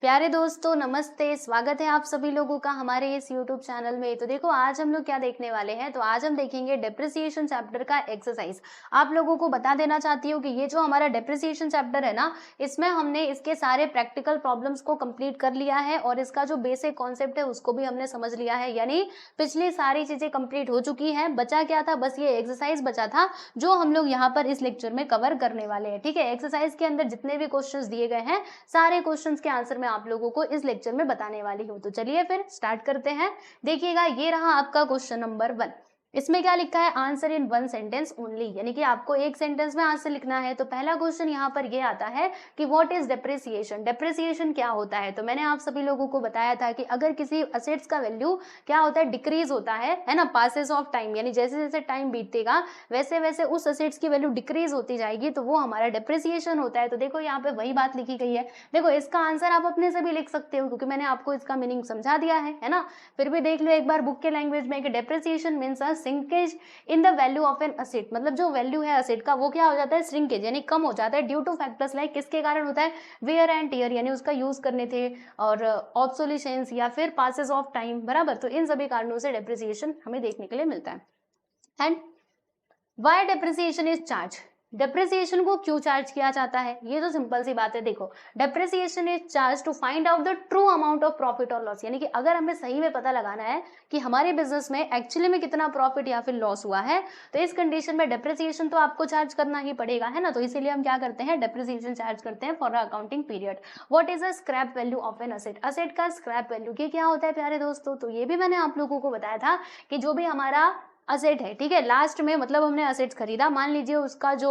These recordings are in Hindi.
प्यारे दोस्तों नमस्ते, स्वागत है आप सभी लोगों का हमारे इस YouTube चैनल में। तो देखो आज हम लोग क्या देखने वाले हैं, तो आज हम देखेंगे डेप्रिसिएशन चैप्टर का एक्सरसाइज। आप लोगों को बता देना चाहती हूँ कि ये जो हमारा डेप्रिसिएशन चैप्टर है ना, इसमें हमने इसके सारे प्रैक्टिकल प्रॉब्लम्स को कंप्लीट कर लिया है और इसका जो बेसिक कॉन्सेप्ट है उसको भी हमने समझ लिया है। यानी पिछली सारी चीजें कंप्लीट हो चुकी हैं, बचा क्या था, बस ये एक्सरसाइज बचा था जो हम लोग यहाँ पर इस लेक्चर में कवर करने वाले हैं। ठीक है, एक्सरसाइज के अंदर जितने भी क्वेश्चंस दिए गए हैं सारे क्वेश्चंस के आंसर मैं आप लोगों को इस लेक्चर में बताने वाली हूँ। तो चलिए फिर स्टार्ट करते हैं। देखिएगा, ये रहा आपका क्वेश्चन नंबर 1। इसमें क्या लिखा है, आंसर इन 1 सेंटेंस ओनली, यानी कि आपको एक सेंटेंस में आंसर लिखना है। तो पहला क्वेश्चन यहाँ पर ये आता है कि व्हाट इज डेप्रिसिएशन, डेप्रिसिएशन क्या होता है। तो मैंने आप सभी लोगों को बताया था कि अगर किसी असेट्स का वैल्यू क्या होता है, डिक्रीज होता है ना, पासेस ऑफ टाइम, यानी जैसे जैसे टाइम बीतेगा वैसे वैसे उस असेट्स की वैल्यू डिक्रीज होती जाएगी, तो वो हमारा डेप्रिसिएशन होता है। तो देखो यहाँ पे वही बात लिखी गई है। देखो इसका आंसर आप अपने से भी लिख सकते हो क्योंकि मैंने आपको इसका मीनिंग समझा दिया है ना। फिर भी देख लो एक बार बुक के लैंग्वेज में कि depreciation means a shrinkage in the value of an asset, मतलब जो वैल्यू है असेट का वो क्या हो जाता है, श्रिंकेज यानी कम हो जाता है ड्यू टू फैक्टर्स लाइक, किसके कारण होता है, वेयर एंड टियर यानी उसका यूज करने थे और ऑब्सोलिशंस या फिर पासेस ऑफ टाइम, बराबर। तो इन सभी कारणों से डेप्रिसिएशन हमें देखने के लिए मिलता है। And why depreciation is charge, depreciation को क्यों चार्ज किया जाता है, ये तो सिंपल सी बात है। देखो depreciation is charge to find out the true amount of profit और लॉस, यानी कि अगर हमें सही में पता लगाना है कि हमारे बिजनेस में एक्चुअली में कितना प्रॉफिट या फिर लॉस हुआ है, तो इस कंडीशन में डेप्रिसिएशन तो आपको चार्ज करना ही पड़ेगा, है ना। तो इसीलिए हम क्या करते हैं, डेप्रिसिएशन चार्ज करते हैं for accounting period. What is a scrap value of an asset, asset का स्क्रैप वैल्यू ये क्या होता है प्यारे दोस्तों। तो ये भी मैंने आप लोगों को बताया था कि जो भी हमारा असेट है, ठीक है, लास्ट में मतलब हमने असेट्स खरीदा, मान लीजिए उसका जो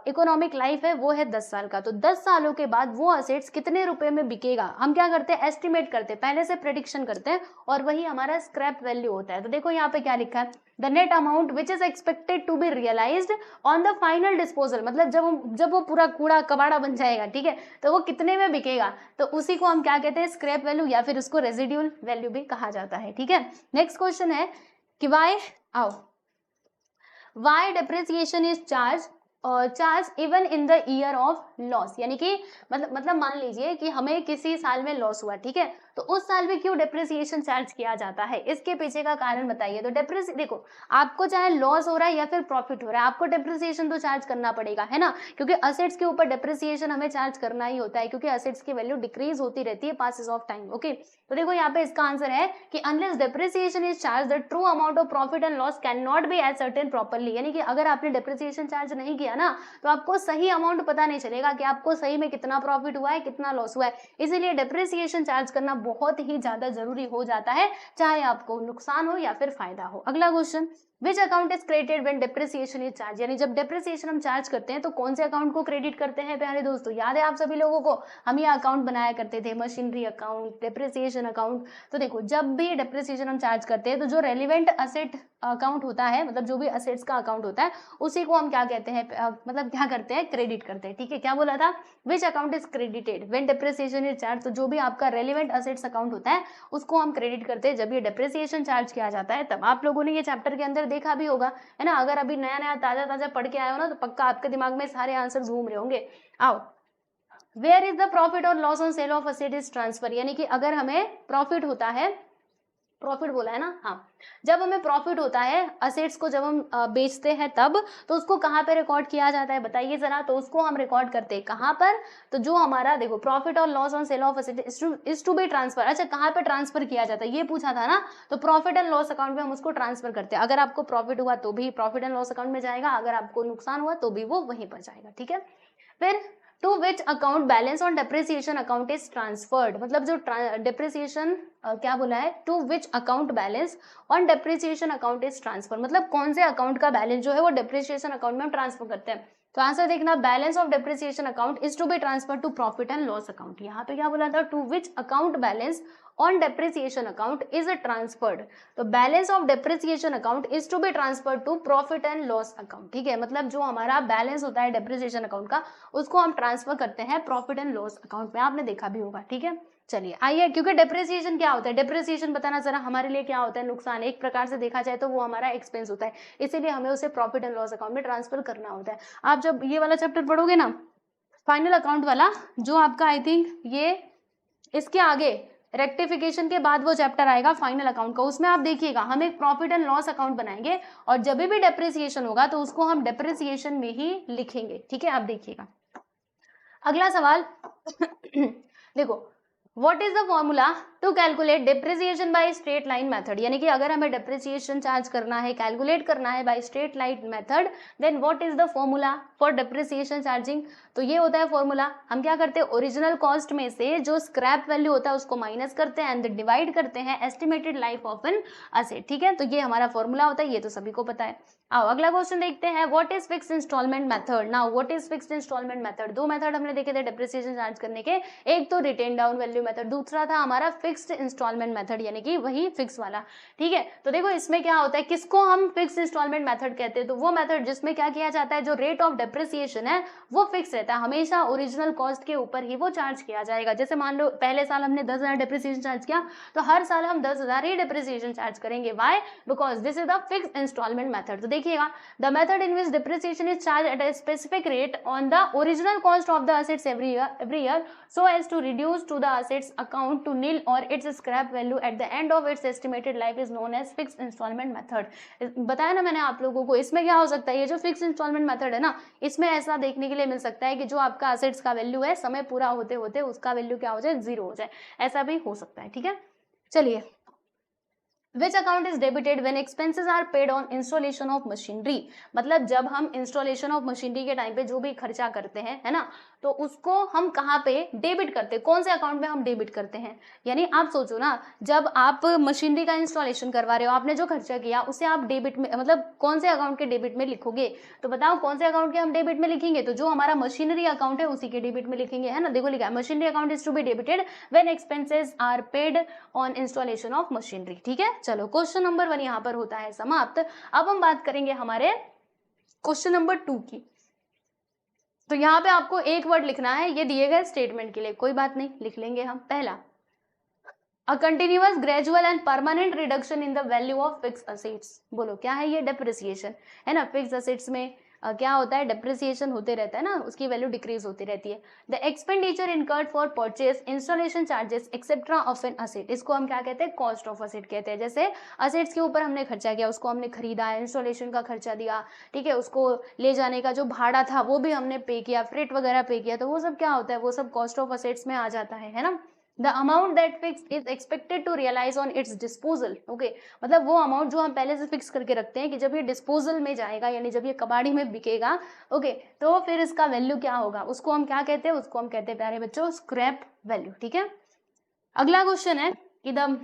इकोनॉमिक लाइफ है वो है 10 साल का, तो 10 सालों के बाद वो असेट्स कितने रुपए में बिकेगा, हम क्या करते हैं, एस्टिमेट करते हैं, पहले से प्रेडिक्शन करते हैं और वही हमारा स्क्रैप वैल्यू होता है। तो देखो यहाँ पे क्या लिखा है, the net amount which is expected to be realised on the final disposal, मतलब जब वो पूरा कूड़ा कबाड़ा बन जाएगा, ठीक है, तो वो कितने में बिकेगा, तो उसी को हम क्या कहते हैं, स्क्रैप वैल्यू या फिर उसको रेजिड्यूल वैल्यू भी कहा जाता है। ठीक है, नेक्स्ट क्वेश्चन है कि आओ why depreciation is charge even in the year of loss, यानी कि मतलब मान लीजिए कि हमें किसी साल में लॉस हुआ, ठीक है, तो उस साल में क्यों डेप्रिसिएशन चार्ज किया जाता है, इसके पीछे का कारण बताइए। तो देखो आपको चाहे लॉस हो रहा है या फिर प्रॉफिट हो रहा है, आपको डेप्रिसिएशन तो चार्ज करना पड़ेगा, है ना, क्योंकि असेट्स के ऊपर डेप्रिसिएशन हमें चार्ज करना ही होता है क्योंकि असेट्स की वैल्यू डिक्रीज होती रहती है पासेस ऑफ टाइम। ओके, तो देखो यहाँ पे इसका आंसर है कि unless depreciation is charge the true amount of profit and loss can not be ascertain properly, यानी कि अगर आपने डेप्रिसिएशन चार्ज नहीं किया ना तो आपको सही अमाउंट पता नहीं चलेगा कि आपको सही में कितना प्रॉफिट हुआ है, कितना लॉस हुआ है। इसीलिए डेप्रिसिएशन चार्ज करना बहुत ही ज्यादा जरूरी हो जाता है, चाहे आपको नुकसान हो या फिर फायदा हो। अगला question, which account is credited when depreciation is charge, यानी जब डेप्रिसिएशन हम चार्ज करते हैं तो कौन से अकाउंट को क्रेडिट करते हैं प्यारे दोस्तों, याद है आप सभी लोगों को, हम ये अकाउंट बनाया करते थे, मशीनरी अकाउंट, डेप्रिसिएशन अकाउंट। तो देखो जब भी डेप्रिसिएशन हम चार्ज करते हैं तो जो रेलिवेंट असेट अकाउंट होता है, मतलब जो भी असेट्स का अकाउंट होता है उसी को हम क्या कहते हैं, मतलब क्या करते हैं, क्रेडिट करते हैं। ठीक है, क्या बोला था, which account is credited when depreciation is charge, तो जो भी आपका रेलिवेंट असेट्स अकाउंट होता है उसको हम क्रेडिट करते हैं जब ये डेप्रिसिएशन चार्ज किया जाता है। तब आप लोगों ने ये चैप्टर के अंदर देखा भी होगा, है ना, अगर अभी नया नया ताजा ताजा पढ़ के आए हो ना तो पक्का आपके दिमाग में सारे आंसर घूम रहे होंगे। आओ, वेयर इज द प्रॉफिट और loss on sale of asset is transfer, यानी कि अगर हमें प्रॉफिट होता है, प्रॉफिट बोला है ना, हाँ, जब हमें प्रॉफिट होता है असेट्स को जब हम बेचते हैं तब, तो उसको कहाँ पे रिकॉर्ड किया जाता है बताइए जरा। तो उसको हम रिकॉर्ड करते हैं कहाँ पर, तो जो हमारा देखो प्रॉफिट और loss on sale of asset is to be transfer, अच्छा कहाँ पे ट्रांसफर किया जाता है ये पूछा था ना, तो प्रॉफिट एंड लॉस अकाउंट में हम उसको ट्रांसफर करते हैं। अगर आपको प्रॉफिट हुआ तो भी प्रॉफिट एंड लॉस अकाउंट में जाएगा, अगर आपको नुकसान हुआ तो भी वो वहीं पर जाएगा। ठीक है, फिर to which account balance on depreciation account is transferred, मतलब जो डेप्रिसिएशन क्या बोला है, to which account balance on depreciation account is transfer, मतलब कौन से अकाउंट का बैलेंस जो है वो डेप्रिसिएशन अकाउंट में हम ट्रांसफर करते हैं। तो आंसर देखना, balance of depreciation account is to be transfer to profit and loss account. यहाँ पे क्या बोला था, to which account balance on depreciation account is transferred, तो balance of depreciation account is to be transferred to profit and loss account. ठीक है, मतलब जो हमारा बैलेंस होता है डेप्रिसिएशन अकाउंट का उसको हम ट्रांसफर करते हैं प्रॉफिट एंड लॉस अकाउंट में, आपने देखा भी होगा। ठीक है, चलिए आइए, क्योंकि डेप्रिसिएशन क्या होता है, डेप्रिसिएशन बताना जरा हमारे लिए क्या होता है, नुकसान, एक प्रकार से देखा जाए तो वो हमारा एक्सपेंस होता है, इसीलिए हमें उसे प्रॉफिट एंड लॉस अकाउंट में ट्रांसफर करना होता है। आप जब ये वाला चैप्टर पढ़ोगे ना, फाइनल अकाउंट वाला, जो आपका आई थिंक ये इसके आगे रेक्टिफिकेशन के बाद वो चैप्टर आएगा फाइनल अकाउंट का, उसमें आप देखिएगा हम एक प्रॉफिट एंड लॉस अकाउंट बनाएंगे और जब भी डेप्रिसिएशन होगा तो उसको हम डेप्रिसिएशन में ही लिखेंगे, ठीक है। आप देखिएगा अगला सवाल देखो, what is the formula to calculate depreciation by straight line method, यानी कि अगर हमें डेप्रिसिएशन चार्ज करना है, कैलकुलेट करना है by straight line method, then what is the formula for depreciation charging. तो ये होता है फॉर्मूला, हम क्या करते हैं ओरिजिनल कॉस्ट में से जो स्क्रैप वैल्यू होता है उसको माइनस करते हैं एंड डिवाइड करते हैं estimated life of an asset, ठीक है। तो ये हमारा फॉर्मूला होता है, ये तो सभी को पता है। आओ अगला क्वेश्चन देखते हैं, what is fixed instalment method. Now what is fixed instalment method, दो मेथड हमने देखे थे डेप्रिसिएशन चार्ज करने के, एक तो रिटेन डाउन वैल्यू मेथड, दूसरा था हमारा फिक्स्ड इंस्टॉलमेंट मेथड यानी कि वही फिक्स वाला, ठीक है। तो देखो इसमें क्या होता है, किसको हम फिक्स्ड इंस्टॉलमेंट मेथड कहते हैं, तो वो मेथड जिसमें क्या किया जाता है, जो रेट ऑफ डेप्रिसिएशन है वो फिक्स रहता है, हमेशा ओरिजिनल कॉस्ट के ऊपर ही वो चार्ज किया जाएगा। जैसे मान लो पहले साल हमने 10,000 डेप्रिसिएशन चार्ज किया, तो हर साल हम 10,000 ही डेप्रिसिएशन चार्ज करेंगे। Why? Because this is the fixed instalment method. तो देखिएगा, the method in which depreciation is charged at a specific rate on the original cost of the assets every year so as to reduce to the assets account to nil or its scrap value at the end of its estimated life is known as fixed installment method। बताया ना मैंने आप लोगों को, इसमें क्या हो सकता है, ये जो फिक्स इंस्टॉलमेंट मेथड है ना, इसमें ऐसा देखने के लिए मिल सकता है कि जो आपका असेट्स का वैल्यू है समय पूरा होते होते उसका वैल्यू क्या हो जाए, जीरो हो जाए, ऐसा भी हो सकता है, ठीक है। चलिए, Which account is debited when expenses are paid on installation of machinery, मतलब जब हम इंस्टॉलेशन ऑफ मशीनरी के टाइम पे जो भी खर्चा करते हैं, है ना, तो उसको हम कहाँ पे डेबिट करते हैं, कौन से अकाउंट में हम डेबिट करते हैं। यानी आप सोचो ना, जब आप मशीनरी का इंस्टॉलेशन करवा रहे हो, आपने जो खर्चा किया उसे आप डेबिट में, मतलब कौन से अकाउंट के डेबिट में लिखोगे, तो बताओ कौन से अकाउंट के हम डेबिट में लिखेंगे, तो जो हमारा मशीनरी अकाउंट है उसी के डेबिट में लिखेंगे, है ना। देखो लिखा है machinery account is to be debited when expenses are paid on installation of machinery, ठीक है। चलो क्वेश्चन नंबर 1 यहाँ पर होता है समाप्त। अब हम बात करेंगे हमारे क्वेश्चन नंबर 2 की। तो यहाँ पे आपको एक वर्ड लिखना है, ये दिए गए स्टेटमेंट के लिए, कोई बात नहीं लिख लेंगे हम। पहला, अ continuous gradual and permanent reduction in the value of fix assets. बोलो क्या है ये, डेप्रिसिएशन, है ना। फिक्स असेट्स में क्या होता है, डेप्रिसिएशन होते रहता है ना, उसकी वैल्यू डिक्रीज होती रहती है। The expenditure incurred for purchase, installation charges etcetera of an asset, इसको हम क्या कहते हैं, कॉस्ट ऑफ असेट कहते हैं। जैसे असेट्स के ऊपर हमने खर्चा किया, उसको हमने खरीदा, इंस्टॉलेशन का खर्चा दिया, ठीक है, उसको ले जाने का जो भाड़ा था वो भी हमने पे किया, फ्रेट वगैरह पे किया, तो वो सब क्या होता है, वो सब कॉस्ट ऑफ असेट्स में आ जाता है ना। The amount that fix is expected to realise on its disposal, okay, मतलब वो अमाउंट जो हम पहले से फिक्स करके रखते हैं कि जब ये डिस्पोजल में जाएगा, यानी जब ये कबाड़ी में बिकेगा, ओके, तो फिर इसका वैल्यू क्या होगा, उसको हम क्या कहते हैं, उसको हम कहते हैं प्यारे बच्चों स्क्रैप वैल्यू, ठीक है। अगला क्वेश्चन है कि the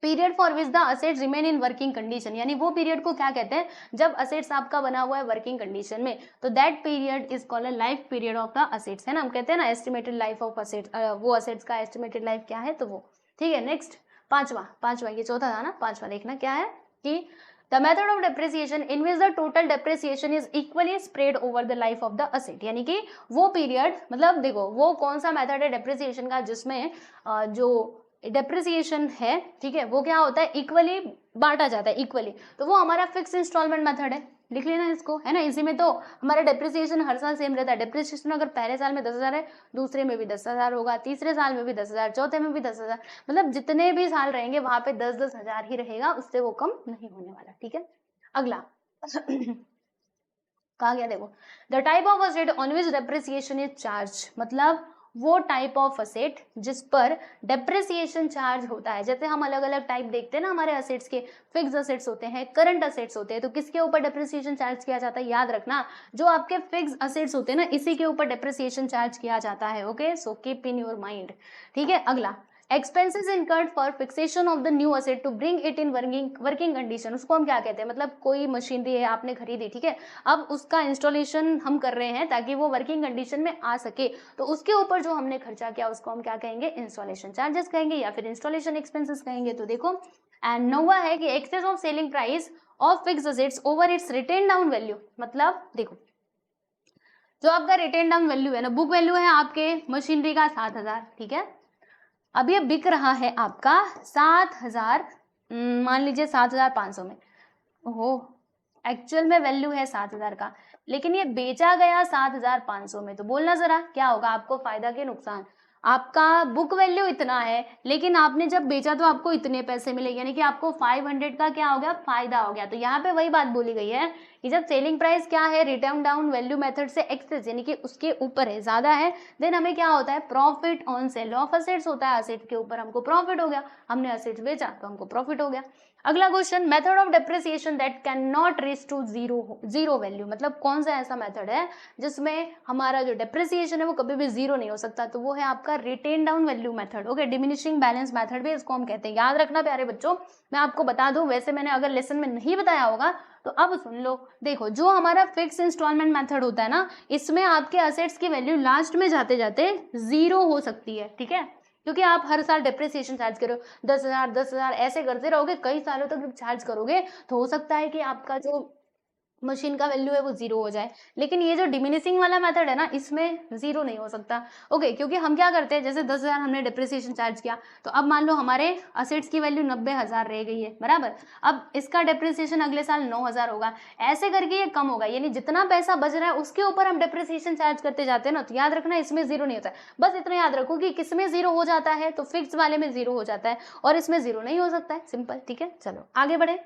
period for which the assets remain in working condition, यानी वो पीरियड को क्या कहते हैं जब असेट्स आपका बना हुआ है वर्किंग कंडीशन में, तो that period is called life period of the assets, है ना। हम कहते हैं ना एस्टिमेटेड लाइफ ऑफ असेट्स, वो असेट्स का एस्टिमेटेड लाइफ क्या है, तो वो, ठीक है। नेक्स्ट पांचवा ये चौथा था ना, पांचवा देखना क्या है कि the method of depreciation in which the total depreciation is equally spread over the life of the asset, यानी कि वो पीरियड, मतलब देखो वो कौन सा मेथड है डेप्रिसिएशन का जिसमें जो डेप्रिसिएशन है, ठीक है, वो क्या होता है, इक्वली बांटा जाता है, इक्वली, तो वो हमारा फिक्स इंस्टॉलमेंट मेथड है, लिख लेना इसको, है ना। इसी में तो हमारा डेप्रिसिएशन हर साल सेम रहता है। डेप्रिसिएशन अगर पहले साल में 10,000 है, दूसरे में भी 10,000 होगा, तीसरे साल में भी 10,000, चौथे में भी 10,000, मतलब जितने भी साल रहेंगे वहां पे 10-10 हजार ही रहेगा, उससे वो कम नहीं होने वाला, ठीक है। अगला कहा गया, देखो, the type of asset on which depreciation is charge, मतलब वो टाइप ऑफ असेट जिस पर डेप्रिसिएशन चार्ज होता है। जैसे हम अलग अलग टाइप देखते हैं ना हमारे असेट्स के, फिक्स असेट्स होते हैं, करंट असेट्स होते हैं, तो किसके ऊपर डेप्रिसिएशन चार्ज किया जाता है, याद रखना जो आपके फिक्स असेट्स होते हैं ना, इसी के ऊपर डेप्रिसिएशन चार्ज किया जाता है, okay, so keep in your mind, ठीक है। अगला, expenses incurred for fixation of the new asset to bring it in working condition, उसको हम क्या कहते हैं, मतलब कोई मशीनरी है आपने खरीदी, ठीक है, अब उसका इंस्टॉलेशन हम कर रहे हैं ताकि वो वर्किंग कंडीशन में आ सके, तो उसके ऊपर जो हमने खर्चा किया उसको हम क्या कहेंगे, इंस्टॉलेशन चार्जेस कहेंगे या फिर इंस्टॉलेशन एक्सपेंसेस कहेंगे। तो देखो, एंड नौवा है कि excess of selling price of fixed assets over its written down value, मतलब देखो जो आपका रिटेन डाउन वैल्यू है ना, बुक वैल्यू है आपके मशीनरी का 7,000, ठीक है, अब ये बिक रहा है आपका 7,000, मान लीजिए 7,500 में, ओहो, एक्चुअल में वैल्यू है 7,000 का, लेकिन ये बेचा गया 7,500 में, तो बोलना जरा क्या होगा आपको, फायदा के नुकसान। आपका बुक वैल्यू इतना है, लेकिन आपने जब बेचा तो आपको इतने पैसे मिले, यानी कि आपको 500 का क्या हो गया, फायदा हो गया। तो यहाँ पे वही बात बोली गई है कि जब सेलिंग प्राइस क्या है, रिटर्न डाउन वैल्यू मेथड से एक्सेस यानी कि उसके ऊपर है, ज्यादा है, देन हमें क्या होता है, profit on sale of assets होता है। असेट के ऊपर हमको प्रॉफिट हो गया, हमने असेट्स बेचा तो हमको प्रॉफिट हो गया। अगला question, method of depreciation that can not reach to zero value, मतलब कौन सा ऐसा मेथड है जिसमें हमारा जो डेप्रिसिएशन है वो कभी भी जीरो नहीं हो सकता, तो वो है आपका written down value method. Okay, diminishing balance method भी इसको हम कहते हैं, याद रखना प्यारे बच्चों। मैं आपको बता दूं, वैसे मैंने अगर लेसन में नहीं बताया होगा तो अब सुन लो। देखो, जो हमारा फिक्स इंस्टॉलमेंट मेथड होता है ना, इसमें आपके असेट्स की वैल्यू लास्ट में जाते जाते जीरो हो सकती है, ठीक है, क्योंकि आप हर साल डेप्रिसिएशन चार्ज करो, 10,000 10,000 ऐसे करते रहोगे, कई सालों तक जब चार्ज करोगे तो हो सकता है कि आपका जो मशीन का वैल्यू है वो जीरो हो जाए। लेकिन ये जो डिमिनिशिंग वाला मेथड है ना, इसमें जीरो नहीं हो सकता। ओके, क्योंकि हम क्या करते हैं, जैसे 10,000 हमने डेप्रिसिएशन चार्ज किया, तो अब मान लो हमारे असेट्स की वैल्यू 90,000 रह गई है, बराबर। अब इसका डेप्रिसिएशन अगले साल 9,000 होगा, ऐसे करके ये कम होगा, यानी जितना पैसा बच रहा है उसके ऊपर हम डेप्रिसिएशन चार्ज करते जाते हैं ना। तो याद रखना, इसमें जीरो नहीं होता है। बस इतना याद रखो कि किसमें जीरो हो जाता है, तो फिक्स वाले में जीरो हो जाता है, और इसमें जीरो नहीं हो सकता है, सिंपल, ठीक है। चलो आगे बढ़े।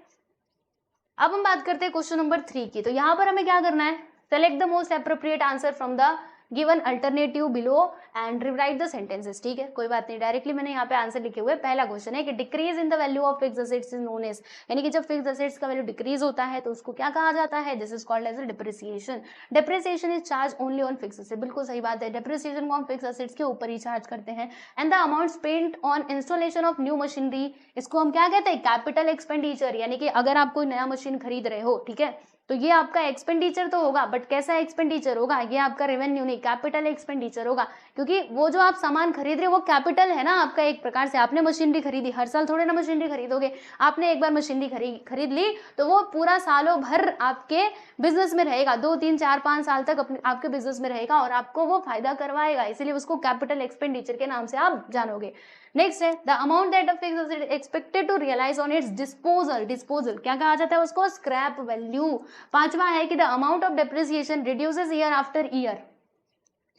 अब हम बात करते हैं क्वेश्चन नंबर 3 की। तो यहाँ पर हमें क्या करना है, select the most appropriate answer from the given alternative below and rewrite the sentences. ठीक है, कोई बात नहीं, डायरेक्टली मैंने यहाँ पे आंसर लिखे हुए। पहला क्वेश्चन है कि decrease in the value of fixed assets is known as, यानी कि जब फिक्स्ड असेट्स का वैल्यू डिक्रीज होता है तो उसको क्या कहा जाता है, this is called as depreciation. Depreciation is charge only on fixed asset, बिल्कुल सही बात है, डिप्रिसिएशन को हम फिक्स्ड असेट्स के ऊपर ही चार्ज करते हैं। And the amount spent on installation of new machinery, इसको हम क्या कहते हैं, कैपिटल एक्सपेंडिचर, यानी कि अगर आप कोई नया मशीन खरीद रहे हो, ठीक है, तो ये आपका एक्सपेंडिचर तो होगा, बट कैसा एक्सपेंडिचर होगा, ये आपका रेवेन्यू नहीं, कैपिटल एक्सपेंडिचर होगा, क्योंकि वो जो आप सामान खरीद रहे हो वो कैपिटल है ना आपका। एक प्रकार से आपने मशीनरी खरीदी, हर साल थोड़े ना मशीनरी खरीदोगे, आपने एक बार मशीनरी खरीद ली तो वो पूरा सालों भर आपके बिजनेस में रहेगा, 2 3 4 5 साल तक अपने आपके बिजनेस में रहेगा और आपको वो फायदा करवाएगा, इसीलिए उसको कैपिटल एक्सपेंडिचर के नाम से आप जानोगे। नेक्स्ट है the amount that a fixed asset expected to realise on its disposal, disposal क्या कहा जाता है उसको, स्क्रैप वैल्यू। पांचवा है कि the amount of depreciation reduces year after year,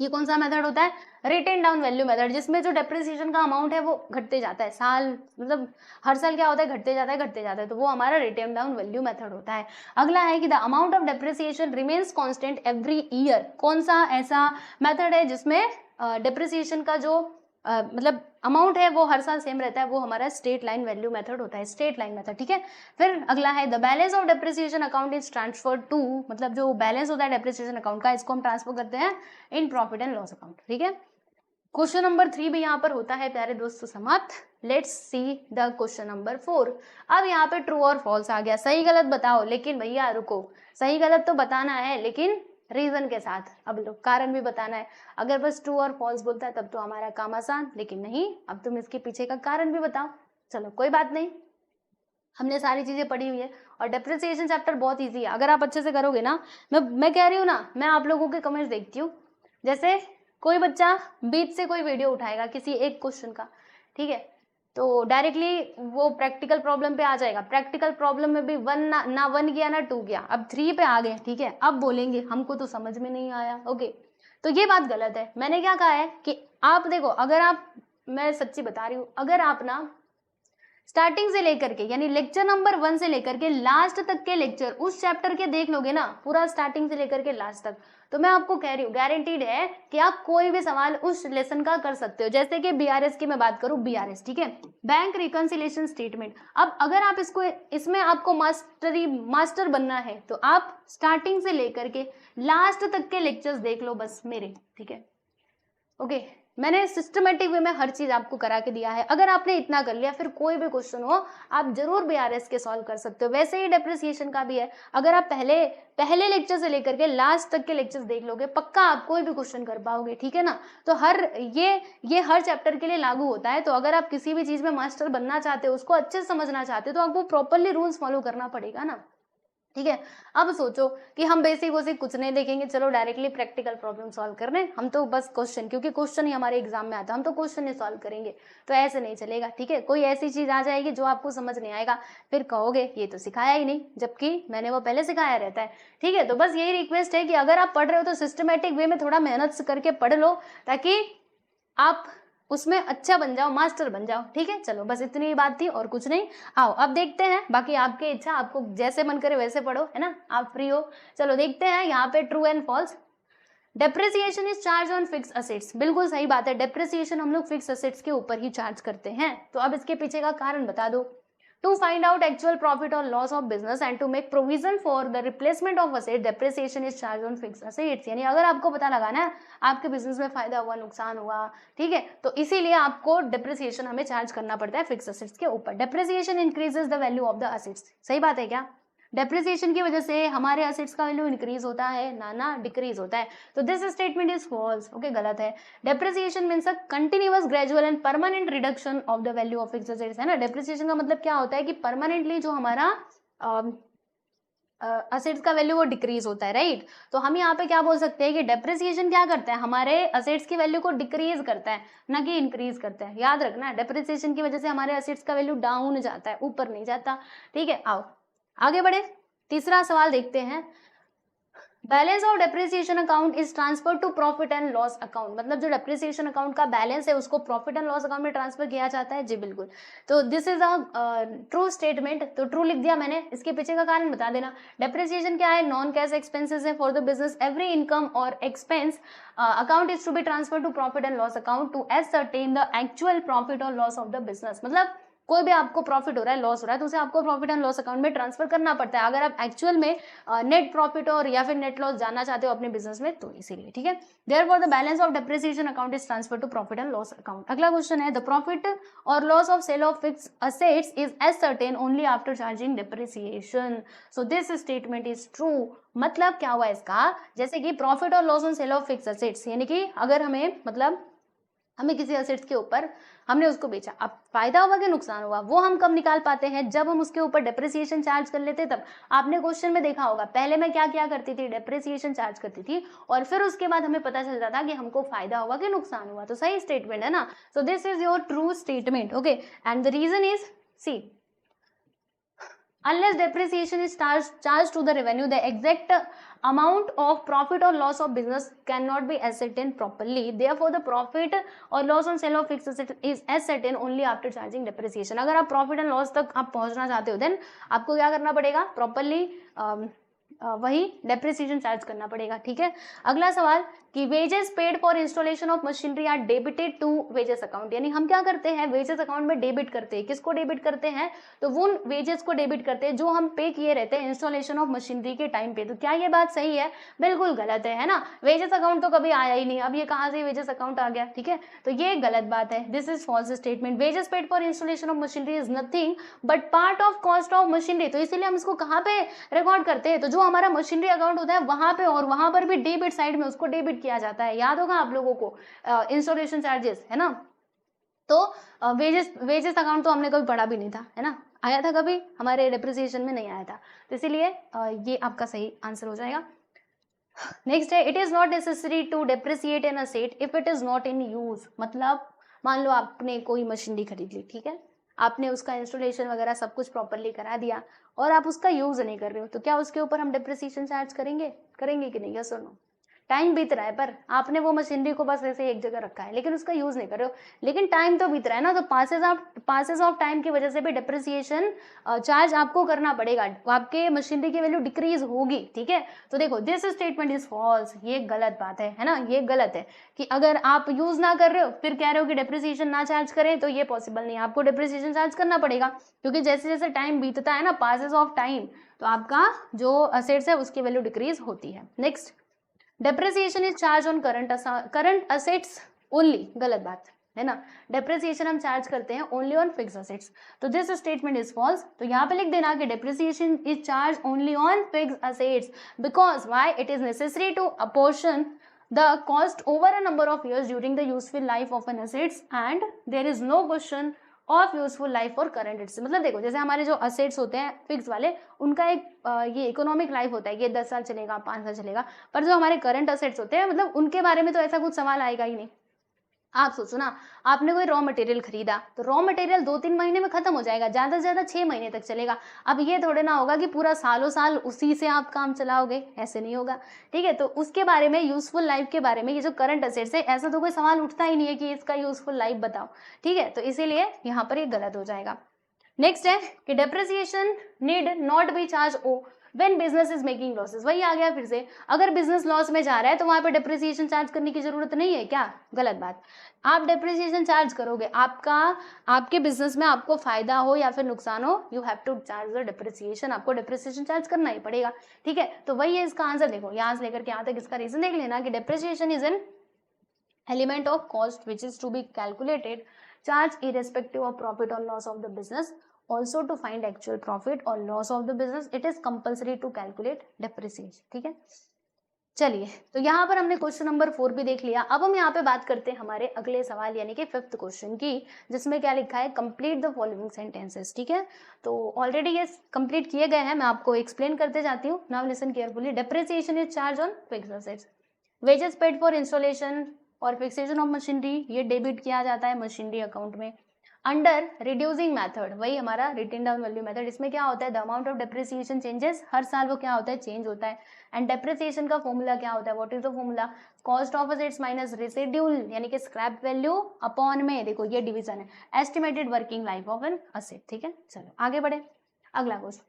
ये कौन सा मेथड होता है, रिटेन डाउन वैल्यू मेथड, जिसमें जो डेप्रिसिएशन का अमाउंट है वो घटते जाता है, साल मतलब हर साल क्या होता है, घटते जाता है घटते जाता है, तो वो हमारा रिटेन डाउन वैल्यू मेथड होता है। अगला है कि the amount of depreciation remains constant every year, कौन सा ऐसा मेथड है जिसमें डेप्रिसिएशन का जो मतलब अमाउंट है वो हर साल सेम रहता है, वो हमारा स्ट्रेट लाइन वैल्यू मेथड होता है, स्ट्रेट लाइन मेथड, ठीक है। फिर अगला है the balance of depreciation account is transfer to, मतलब जो बैलेंस होता है डेप्रिसिएशन अकाउंट का, इसको हम ट्रांसफर करते हैं in profit and loss account, ठीक है। क्वेश्चन नंबर 3 भी यहाँ पर होता है प्यारे दोस्तों समाप्त। Let's see the question number 4। अब यहाँ पे ट्रू और फॉल्स आ गया, सही गलत बताओ, लेकिन भैया रुको, सही गलत तो बताना है लेकिन रीजन के साथ, अब लो कारण भी बताना है। अगर बस ट्रू और फॉल्स बोलता है तब तो हमारा काम आसान, लेकिन नहीं, अब तुम इसके पीछे का कारण भी बताओ। चलो कोई बात नहीं, हमने सारी चीजें पढ़ी हुई है और डेप्रिसिएशन चैप्टर बहुत इजी है, अगर आप अच्छे से करोगे ना। मैं कह रही हूँ ना, मैं आप लोगों के कमेंट्स देखती हूँ, जैसे कोई बच्चा बीच से कोई वीडियो उठाएगा किसी एक क्वेश्चन का, ठीक है, तो डायरेक्टली वो प्रैक्टिकल प्रॉब्लम पे आ जाएगा, प्रैक्टिकल प्रॉब्लम में भी ना 1 गया ना 2 गया, अब 3 पे आ गए, ठीक है, अब बोलेंगे हमको तो समझ में नहीं आया। ओके, तो ये बात गलत है। मैंने क्या कहा है कि आप देखो, अगर आप, मैं सच्ची बता रही हूँ, अगर आप ना स्टार्टिंग से लेकर के यानी लेक्चर नंबर 1 से लेकर के लास्ट तक के लेक्चर उस चैप्टर के देख लोगे ना, पूरा स्टार्टिंग से लेकर के लास्ट तक, तो मैं आपको कह रही हूँ, गारंटीड है कि आप कोई भी सवाल उस लेसन का कर सकते हो। जैसे कि बीआरएस की मैं बात करूँ, बीआरएस, ठीक है, बैंक रिकंसिलिएशन स्टेटमेंट। अब अगर आप इसको, इसमें आपको मास्टर बनना है तो आप स्टार्टिंग से लेकर के लास्ट तक के लेक्चर्स देख लो बस मेरे, ठीक है। ओके, मैंने सिस्टमेटिक वे में हर चीज आपको करा के दिया है। अगर आपने इतना कर लिया, फिर कोई भी क्वेश्चन हो आप जरूर बीआरएस के सॉल्व कर सकते हो। वैसे ही डेप्रिसिएशन का भी है, अगर आप पहले लेक्चर से लेकर के लास्ट तक के लेक्चर्स देख लोगे, पक्का आप कोई भी क्वेश्चन कर पाओगे, ठीक है ना। तो ये हर चैप्टर के लिए लागू होता है। तो अगर आप किसी भी चीज में मास्टर बनना चाहते हो, उसको अच्छे से समझना चाहते हो, तो आपको प्रॉपरली रूल्स फॉलो करना पड़ेगा ना, ठीक है। अब सोचो कि हम बेसिक वोसिक कुछ नहीं देखेंगे, चलो डायरेक्टली प्रैक्टिकल प्रॉब्लम सॉल्व करने, हम तो बस क्वेश्चन, क्योंकि क्वेश्चन ही हमारे एग्जाम में आता है, हम तो क्वेश्चन ही सॉल्व करेंगे, तो ऐसे नहीं चलेगा, ठीक है। कोई ऐसी चीज आ जाएगी जो आपको समझ नहीं आएगा, फिर कहोगे ये तो सिखाया ही नहीं, जबकि मैंने वो पहले सिखाया रहता है, ठीक है। तो बस यही रिक्वेस्ट है कि अगर आप पढ़ रहे हो तो सिस्टमेटिक वे में थोड़ा मेहनत करके पढ़ लो, ताकि आप उसमें अच्छा बन जाओ, मास्टर बन जाओ, ठीक है। चलो बस इतनी ही बात थी और कुछ नहीं। आओ अब देखते हैं, बाकी आपकी इच्छा, आपको जैसे मन करे वैसे पढ़ो, है ना, आप फ्री हो। चलो देखते हैं यहाँ पे true and false. Depreciation is charge on fix assets, बिल्कुल सही बात है, डेप्रिसिएशन हम लोग फिक्स असेट्स के ऊपर ही चार्ज करते हैं। तो अब इसके पीछे का कारण बता दो। To find out actual profit और loss of business and to make provision for the replacement of asset, depreciation is charge on fix assets. यानी अगर आपको पता लगाना है आपके बिजनेस में फायदा हुआ, नुकसान हुआ, ठीक है, तो इसीलिए आपको डेप्रिसिएशन हमें चार्ज करना पड़ता है फिक्स असेट्स के ऊपर। Depreciation increases the value of the assets, सही बात है क्या? डेप्रिसिएशन की वजह से हमारे असेट्स का वैल्यू इंक्रीज होता है, ना डिक्रीज होता है। तो this statement is false, okay, गलत है। Depreciation means a continuous, gradual and permanent reduction of the value of fixed assets, है ना। डेप्रिसिएशन का मतलब क्या होता है कि परमानेंटली जो हमारा असेट्स का वैल्यू वो डिक्रीज होता है, राइट। तो हम यहाँ पे क्या बोल सकते हैं कि डेप्रिसिएशन क्या करता है, हमारे असेट्स की वैल्यू को डिक्रीज करता है, ना कि इंक्रीज करता है। याद रखना, डेप्रिसिएशन की वजह से हमारे असेट्स का वैल्यू डाउन जाता है, ऊपर नहीं जाता, ठीक है। आओ आगे बढ़े, तीसरा सवाल देखते हैं। Balance of depreciation account is transfer to profit and loss account, मतलब जो डेप्रिसिएशन अकाउंट का बैलेंस है उसको प्रॉफिट एंड लॉस अकाउंट में ट्रांसफर किया जाता है, जी बिल्कुल। तो this is a true statement, तो ट्रू लिख दिया मैंने। इसके पीछे का कारण बता देना। डेप्रिसिएशन क्या है, नॉन कैश एक्सपेंसेस है for the business. Every income और expense account is to be transfer to profit and loss account to ascertain the actual profit और लॉस ऑफ द बिजनेस। मतलब कोई भी आपको प्रॉफिट हो रहा है, लॉस हो रहा है, तो उसे आपको प्रॉफिट एंड लॉस अकाउंट में ट्रांसफर करना पड़ता है अगर आप एक्चुअल में नेट प्रॉफिट और या फिर नेट लॉस जानना चाहते हो अपने बिजनेस में, तो इसीलिए, ठीक है। Therefore the balance of depreciation account is transfer to profit and loss account. अगला क्वेश्चन है, द प्रॉफिट और loss of sale of fixed assets is ascertain only after charging depreciation. So this statement is true. मतलब क्या हुआ इसका, जैसे कि प्रॉफिट और loss on sale of fixed assets, यानी कि अगर हमें किसी असेट्स के ऊपर हमने उसको बेचा, अब फायदा हुआ कि नुकसान हुआ, वो हम कब निकाल पाते हैं, जब हम उसके ऊपर डेप्रिसिएशन चार्ज कर लेते तब। आपने क्वेश्चन में देखा होगा, पहले मैं क्या क्या करती थी, डेप्रिसिएशन चार्ज करती थी, और फिर उसके बाद हमें पता चलता था कि हमको फायदा हुआ कि नुकसान हुआ। तो सही स्टेटमेंट है ना। So this is your true statement, okay. And the reason is, see, unless depreciation is charged to the revenue, the exact amount of profit or loss of business cannot be ascertained properly. Therefore the profit or loss on sale of fixed asset is ascertained only after charging depreciation. अगर आप प्रॉफिट एंड लॉस तक आप पहुंचना चाहते हो, देन आपको क्या करना पड़ेगा, प्रॉपरली वही डेप्रिसिएशन चार्ज करना पड़ेगा, ठीक है। अगला सवाल कि wages paid for installation of machinery are debited to wages account, यानी हम क्या करते हैं, वेजेस अकाउंट में डेबिट करते हैं। किसको डेबिट करते हैं, तो वो वेजेस को डेबिट करते हैं जो हम पे किए रहते हैं इंस्टॉलेशन ऑफ मशीनरी के टाइम पे। तो क्या ये बात सही है, बिल्कुल गलत है ना। वेजेस अकाउंट तो कभी आया ही नहीं, अब ये कहाँ से वेजेस अकाउंट आ गया, ठीक है। तो ये गलत बात है, this is false statement. Wages paid for installation of machinery is nothing but part of cost of machinery. तो इसीलिए हम इसको कहाँ पे रिकॉर्ड करते हैं, तो जो हमारा मशीनरी अकाउंट होता है वहां पे, और वहां पर भी डेबिट साइड में उसको डेबिट किया जाता है। याद होगा आप लोगों को इंस्टॉलेशन चार्जेस, है ना। तो वेजेस अकाउंट तो हमने कभी पढ़ा भी नहीं था, है ना, आया था कभी हमारे डेप्रिसिएशन में, नहीं आया था। तो इसीलिए ये आपका सही आंसर हो जाएगा। नेक्स्ट है, it is not necessary to depreciate an asset if it is not in use. मतलब मान लो आपने कोई मशीनरी खरीद ली, ठीक है, आपने उसका इंस्टॉलेशन वगैरह सब कुछ प्रॉपरली करा दिया और आप उसका यूज नहीं कर रहे हो, तो क्या उसके ऊपर हम डेप्रिसिएशन चार्ज करेंगे कि नहीं, यस और नो। टाइम बीत रहा है पर आपने वो मशीनरी को बस ऐसे एक जगह रखा है लेकिन उसका यूज नहीं कर रहे हो, लेकिन टाइम तो बीत रहा है ना। तो पासेस ऑफ टाइम की वजह से भी डेप्रिसिएशन चार्ज आपको करना पड़ेगा, आपके मशीनरी की वैल्यू डिक्रीज होगी, ठीक है। तो देखो दिस स्टेटमेंट इज फॉल्स, ये गलत बात है ना, ये गलत है कि अगर आप यूज ना कर रहे हो फिर कह रहे हो कि डेप्रिसिएशन ना चार्ज करें, तो ये पॉसिबल नहीं है, आपको डेप्रिसिएशन चार्ज करना पड़ेगा, क्योंकि जैसे जैसे टाइम बीतता है ना, पासेस ऑफ टाइम, तो आपका जो असेट्स है उसकी वैल्यू डिक्रीज होती है। Next, depreciation is charge on current assets only, गलत बात है ना। डेप्रिसिएशन हम चार्ज करते हैं ओनली ऑन फिक्स असेट्स, तो दिस स्टेटमेंट इज फॉल्स। तो यहाँ पे लिख देना कि depreciation is charge only on fix assets because why, it is necessary to apportion the cost over a number of years during the useful life of an assets and there is no question of useful life और करंट एसेट्स। मतलब देखो, जैसे हमारे जो असेट्स होते हैं फिक्स वाले, उनका एक ये इकोनॉमिक लाइफ होता है, ये 10 साल चलेगा, 5 साल चलेगा, पर जो हमारे करंट असेट्स होते हैं, मतलब उनके बारे में तो ऐसा कुछ सवाल आएगा ही नहीं, आप सोचो ना, आपने कोई रॉ मटेरियल खरीदा तो रॉ मटेरियल 2-3 महीने में खत्म हो जाएगा, ज्यादा से ज्यादा 6 महीने तक चलेगा। अब ये थोड़े ना होगा कि पूरा सालों साल उसी से आप काम चलाओगे, ऐसे नहीं होगा। ठीक है, तो उसके बारे में, यूजफुल लाइफ के बारे में, ये जो करंट असेट्स है, ऐसा तो कोई सवाल उठता ही नहीं है कि इसका यूजफुल लाइफ बताओ। ठीक है, तो इसीलिए यहाँ पर ये गलत हो जाएगा। नेक्स्ट है कि depreciation need not be charge ओ when business is making losses. वही आ गया फिर से, अगर बिजनेस लॉस में जा रहा है तो वहां पे डेप्रिसिएशन चार्ज करने की जरूरत नहीं है क्या? गलत बात। आप डेप्रिसिएशन चार्ज करोगे, आपके बिजनेस में आपको फायदा हो या फिर नुकसान हो, you have to charge the depreciation, आपको डेप्रिसिएशन चार्ज करना ही पड़ेगा। ठीक है, तो वही है इसका आंसर। देखो यहाँ से लेकर के यहाँ तक इसका रीजन देख लेना कि depreciation is an element of cost which is to be calculated, charge irrespective of profit or loss of the business. Also to find actual profit or loss of the business, it is compulsory to calculate depreciation. ठीक है, चलिए, तो यहाँ पर हमने क्वेश्चन नंबर 4 भी देख लिया। अब हम यहाँ पे बात करते हैं हमारे अगले सवाल यानी कि 5th क्वेश्चन की, जिसमें क्या लिखा है, कंप्लीट द फॉलोइंग सेंटेंसेस। ठीक है, तो ऑलरेडी ये कंप्लीट किए गए हैं, मैं आपको एक्सप्लेन करते जाती हूँ। Now listen carefully. Depreciation is charge on fixed assets, wages paid for installation और फिक्सेशन ऑफ मशीनरी, ये डेबिट किया जाता है मशीनरी अकाउंट में। अंडर रिड्यूसिंग मेथड, वही हमारा रिटन डाउन वैल्यू मेथड, इसमें क्या होता है, the amount of depreciation changes, हर साल वो क्या होता है, चेंज होता है। एंड डेप्रिसिएशन का फॉर्मूला क्या होता है, what is the formula, cost of assets minus residual यानी कि स्क्रैप वैल्यू अपॉन में, देखो ये डिवीजन है, estimated working life of an asset. ठीक है, चलो आगे बढ़े। अगला question,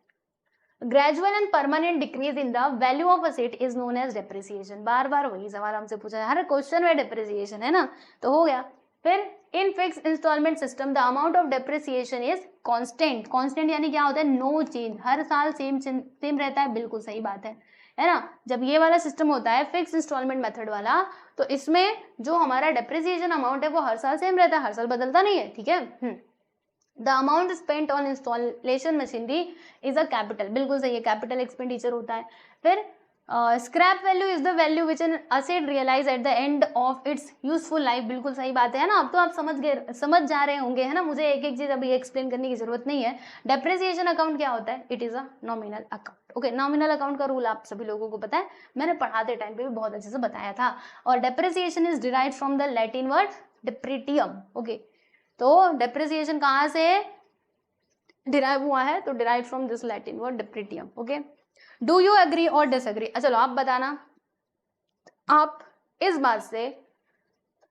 gradual and permanent decrease in the value of asset is known as depreciation. बार बार वही सवाल हमसे पूछा है, हर क्वेश्चन में डेप्रिसिएशन है ना, तो हो गया। फिर in fix instalment system the amount of depreciation is constant. Constant यानी क्या होता है, नो चेंज, हर साल सेम रहता है, बिल्कुल सही बात है ना। जब ये वाला सिस्टम होता है फिक्स इंस्टॉलमेंट मेथड वाला, तो इसमें जो हमारा डेप्रिसिएशन अमाउंट है वो हर साल सेम रहता है, हर साल बदलता नहीं है। ठीक है, the amount spent on installation machinery is a capital, बिल्कुल सही है, कैपिटल एक्सपेंडिचर होता है। फिर scrap value is the value which an asset realise at the end of its useful life, बिल्कुल सही बात है ना। अब तो आप समझ जा रहे होंगे, है ना, मुझे एक एक चीज अभी एक्सप्लेन करने की जरूरत नहीं है। डेप्रिसिएशन अकाउंट क्या होता है, it is a nominal account. Okay, nominal account का रूल आप सभी लोगों को पता है, मैंने पढ़ाते टाइम पे भी बहुत अच्छे से बताया था। और depreciation is derived from the Latin word depretium. Okay, तो डेप्रिसिएशन कहाँ से डिराइव हुआ है, तो derive from this Latin word depretium. Okay, do you agree और डिसएग्री, चलो आप बताना, आप इस बात से